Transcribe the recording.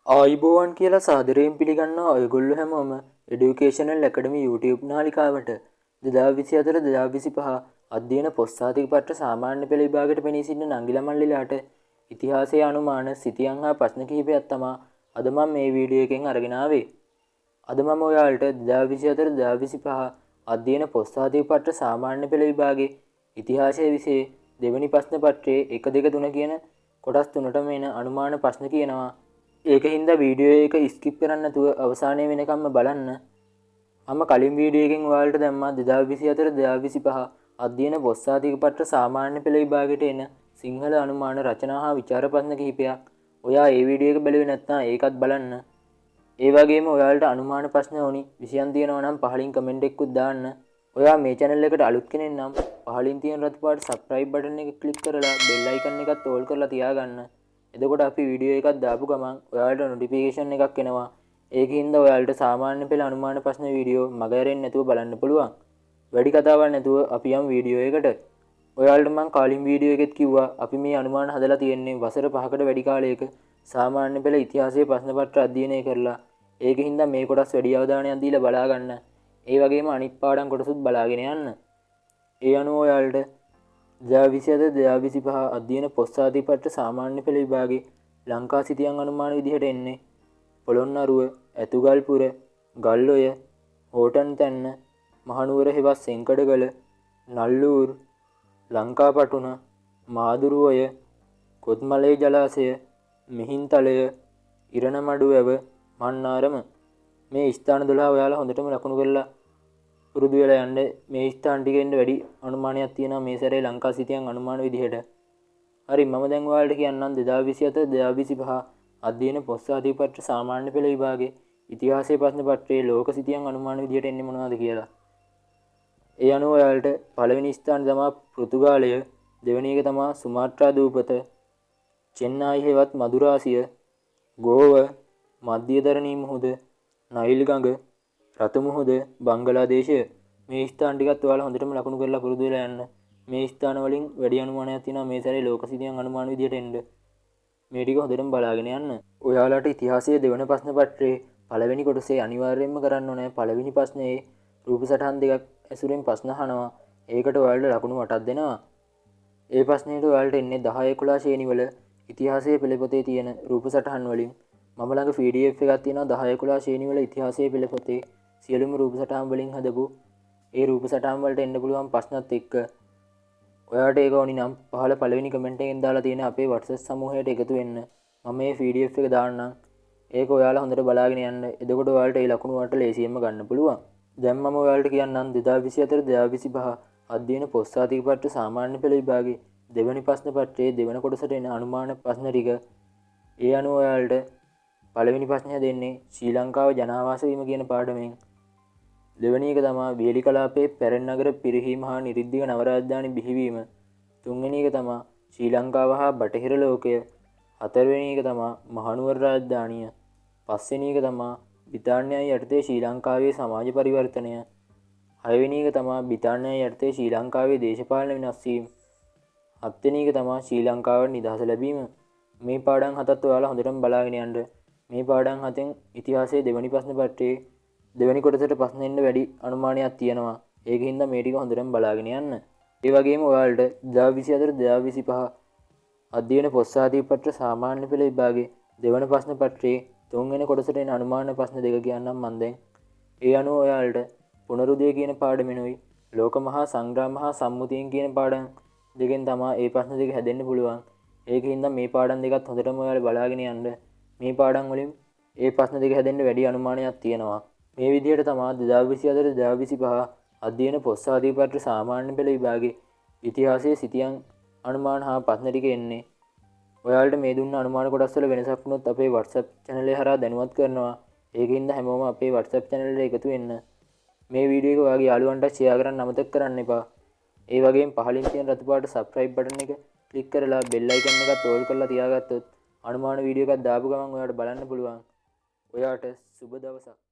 ආයිබෝවන් කියලා සාදරයෙන් පිළිගන්නවා ඔයගොල්ලෝ හැමෝම එඩියුකේෂනල් ඇකඩමි YouTube නාලිකාවට 2024-2025 අධ්‍යයන පොත්සාතික පත්‍ර සාමාන්‍ය පෙළ විභාගයට පෙනී සිටින නංගිලා මල්ලිලාට ඉතිහාසයේ අනුමාන සිතියම් හා ප්‍රශ්න කිහිපයක් තමයි අද මම මේ වීඩියෝ එකෙන් අරගෙන ආවේ. අද මම ඔයාලට 2024-2025 අධ්‍යයන පොත්සාතික පත්‍ර සාමාන්‍ය පෙළ විභාගයේ ඉතිහාසයේ විෂයේ දෙවැනි ප්‍රශ්න පත්‍රයේ 1 2 3 කියන කොටස් තුනටම එන අනුමාන ප්‍රශ්න කියනවා. ඒකින්ද වීඩියෝ එක ස්කිප් කරන්න නැතුව අවසානය වෙනකම්ම බලන්න. මම කලින් වීඩියෝ එකෙන් ඔයාලට දැම්මා 2024-2025 අධ්‍යයන පොත්සාතික පත්‍ර සාමාන්‍ය පෙළ විභාගයට එන සිංහල අනුමාන රචනා හා විචාර ප්‍රශ්න කිහිපයක්. ඔයා ඒ වීඩියෝ එක බැලුවේ නැත්නම් ඒකත් බලන්න. ඒ වගේම ඔයාලට අනුමාන ප්‍රශ්න ඕනි විෂයන් තියෙනවා නම් පහලින් කමෙන්ට් එකකුත් දාන්න. ඔයා මේ channel එකට අලුත් කෙනෙක් නම් පහලින් තියෙන රතු පාට subscribe button එක click කරලා bell icon එකත් all කරලා තියාගන්න. එතකොට අපි වීඩියෝ එකක් දාපු ගමන් ඔයාලට නොටිෆිකේෂන් එකක් එනවා. ඒකින්ද ඔයාලට සාමාන්‍ය පෙළ අනුමාන ප්‍රශ්න වීඩියෝ මග ඇරෙන්නේ නැතුව බලන්න පුළුවන්. වැඩි කතාවක් නැතුව අපි යමු වීඩියෝ එකට. ඔයාලට මම කලින් වීඩියෝ එකෙත් කිව්වා අපි මේ අනුමාන හදලා තියෙන්නේ වසර 5කට වැඩි කාලයක සාමාන්‍ය පෙළ ඉතිහාසයේ ප්‍රශ්න පත්‍ර අධ්‍යයනය කරලා. ඒකින්ද මේ කොටස් වැඩි අවධානයක් දීලා බලා ගන්න. ඒ වගේම අනිත් පාඩම් කොටසුත් බලාගෙන යන්න. ඒ අනුව ඔයාලට 2024-2025 අධ්‍යයන පොත්සාතික පත්‍ර සාමාන්‍ය පෙළ විභාගයේ ලංකා සිතියම් අනුමාන විදිහට එන්නේ පොළොන්නරුව, ඇතුගල්පුර, ගල්ඔය, හෝටන් තැන්න, මහනුවර හෙවත් සෙන්කඩගල, නල්ලූර්, ලංකාපටුන, මාදුරුවය, කොත්මලේ ජලාශය, මිහින්තලය, ඉරණමඩු වැව, මන්නාරම. මේ ස්ථාන 12 ඔයාලා හොඳටම ලකුණු කරලා පුරුදු වෙලා යන්න. මේ ස්ථාන ටිකෙන් වැඩි අනුමානයක් තියෙනවා මේ සැරේ ලංකා සිතියම් අනුමාන විදිහට. හරි මම දැන් ඔයාලට කියන්නම් 2024-2025 අධ්‍යයන පොත්සාතික පත්‍ර සාමාන්‍ය පෙළ විභාගයේ ඉතිහාසයේ ප්‍රශ්න පත්‍රයේ ලෝක සිතියම් අනුමාන විදිහට එන්නේ මොනවද කියලා. ඒ අනුව ඔයාලට පළවෙනි ස්ථාන තමයි පෘතුගාලය, දෙවෙනි එක තමයි සුමාත්‍රා දූපත, චෙන්නයි හෙවත් මදුරාසිය, ගෝව, මධ්‍යධරණී මුහුද, නයිල් ගඟ, රතු මුහුද, බංගලාදේශය. මේ ස්ථාන ටිකත් ඔයාලා හොඳටම ලකුණු කරලා පුරුදු වෙලා යන්න. මේ ස්ථාන වලින් වැඩි අනුමානයක් තියෙනවා මේ සැරේ ලෝක සිතියම් අනුමාන විදිහට එන්න. මේ ටික හොඳටම බලාගෙන යන්න. ඔයාලට ඉතිහාසයේ දෙවන ප්‍රශ්න පත්‍රයේ පළවෙනි කොටසේ අනිවාර්යයෙන්ම කරන්න ඕනේ පළවෙනි ප්‍රශ්නේ රූප සටහන් දෙකක් ඇසුරෙන් ප්‍රශ්න අහනවා. ඒකට ඔයාලට ලකුණු 8ක් දෙනවා. ඒ ප්‍රශ්නෙට ඔයාලට එන්නේ 10 11 ශ්‍රේණි වල ඉතිහාසයේ පෙළපොතේ තියෙන රූප සටහන් වලින්. මම ළඟ PDF එකක් තියෙනවා 10 11 ශ්‍රේණි වල ඉතිහාසයේ පෙළපොතේ සියලුම රූප සටහන් වලින් හදපු ඒ රූප සටහන් වලට එන්න පුළුවන් ප්‍රශ්නත් එක්ක. ඔයාලට ඒක ඕනි නම් පහළ පළවෙනි කමෙන්ට් එකෙන් දාලා තියෙන අපේ WhatsApp සමූහයට එකතු වෙන්න. මම මේ PDF එක දාන්නම්. ඒක ඔයාලා හොඳට බලාගෙන යන්න. එතකොට ඔයාලට ඒ ලකුණු වලට ලේසියෙන්ම ගන්න පුළුවන්. දැන් මම ඔයාලට කියන්නම් 2024-2025 අධ්‍යයන පොත්සාතික පත්‍ර සාමාන්‍ය පෙළ විභාගයේ දෙවැනි ප්‍රශ්න පත්‍රයේ දෙවන කොටසට එන අනුමාන ප්‍රශ්න ටික. ඒ අනුව ඔයාලට පළවෙනි ප්‍රශ්නය දෙන්නේ ශ්‍රී ලංකාව ජනාවාස වීම කියන පාඩමෙන්. දෙවෙනි එක තමයි වියලි කලාපයේ පැරණි නගර පිරිහීම හා නිරුද්ධික නව රාජධානි බිහිවීම. තුන්වෙනි එක තමයි ශ්‍රී ලංකාව හා බටහිර ලෝකය. හතරවෙනි එක තමයි මහනුවර රාජධානිය. පස්වෙනි එක තමයි බ්‍රිතාන්‍යය යටතේ ශ්‍රී ලංකාවේ සමාජ පරිවර්තනය. හයවෙනි එක තමයි බ්‍රිතාන්‍යය යටතේ ශ්‍රී ලංකාවේ දේශපාලන වෙනස් වීම. හත්වෙනි එක තමයි ශ්‍රී ලංකාවට නිදහස ලැබීම. මේ පාඩම් හතත් ඔයාලා හොඳටම බලාගෙන යන්න. මේ පාඩම් හතෙන් ඉතිහාසයේ දෙවැනි ප්‍රශ්න පත්‍රයේ දෙවැනි කොටසට ප්‍රශ්න එන්න වැඩි අනුමානයක් තියෙනවා. ඒකින්ද මේ ටික හොඳටම බලාගෙන යන්න. ඒ වගේම ඔයාලට 2024-2025 අධ්‍යයන පොත්සාතික පත්‍ර සාමාන්‍ය පෙළ විභාගයේ දෙවන ප්‍රශ්න පත්‍රයේ තුන්වෙනි කොටසට එන අනුමාන ප්‍රශ්න දෙක කියන්නම් මම දැන්. ඒ අනුව ඔයාලට පුනරුදය කියන පාඩමෙනුයි ලෝක මහා සංග්‍රාම හා සම්මුතියෙන් කියන පාඩම් දෙකෙන් තමයි මේ ප්‍රශ්න දෙක හැදෙන්න පුළුවන්. ඒකින්ද මේ පාඩම් දෙකත් හොඳටම ඔයාලා බලාගෙන යන්න. මේ පාඩම් වලින් මේ ප්‍රශ්න දෙක හැදෙන්න වැඩි අනුමානයක් තියෙනවා. මේ විදිහට තමයි 2024-2025 අධ්‍යයන පොත්සාතික පත්‍ර සාමාන්‍ය පෙළ විභාගයේ ඉතිහාසයේ සිතියම් අනුමාන හා ප්‍රශ්න ටික එන්නේ. ඔයාලට මේ දුන්න අනුමාන කොටස් වල වෙනසක් වුණොත් අපේ WhatsApp channel එක හරහා දැනුවත් කරනවා. ඒකින්ද හැමෝම අපේ WhatsApp channel එකට එකතු වෙන්න. මේ වීඩියෝ එක ඔයාගේ යාළුවන්ට share කරන්න අමතක කරන්න එපා. ඒ වගේම පහලින් තියෙන රතු පාට subscribe button එක click කරලා bell icon එකත් all කරලා තියාගත්තොත් අනුමාන වීඩියෝ එකක් දාපු ගමන් ඔයාලට බලන්න පුළුවන්. ඔයාට සුබ දවසක්.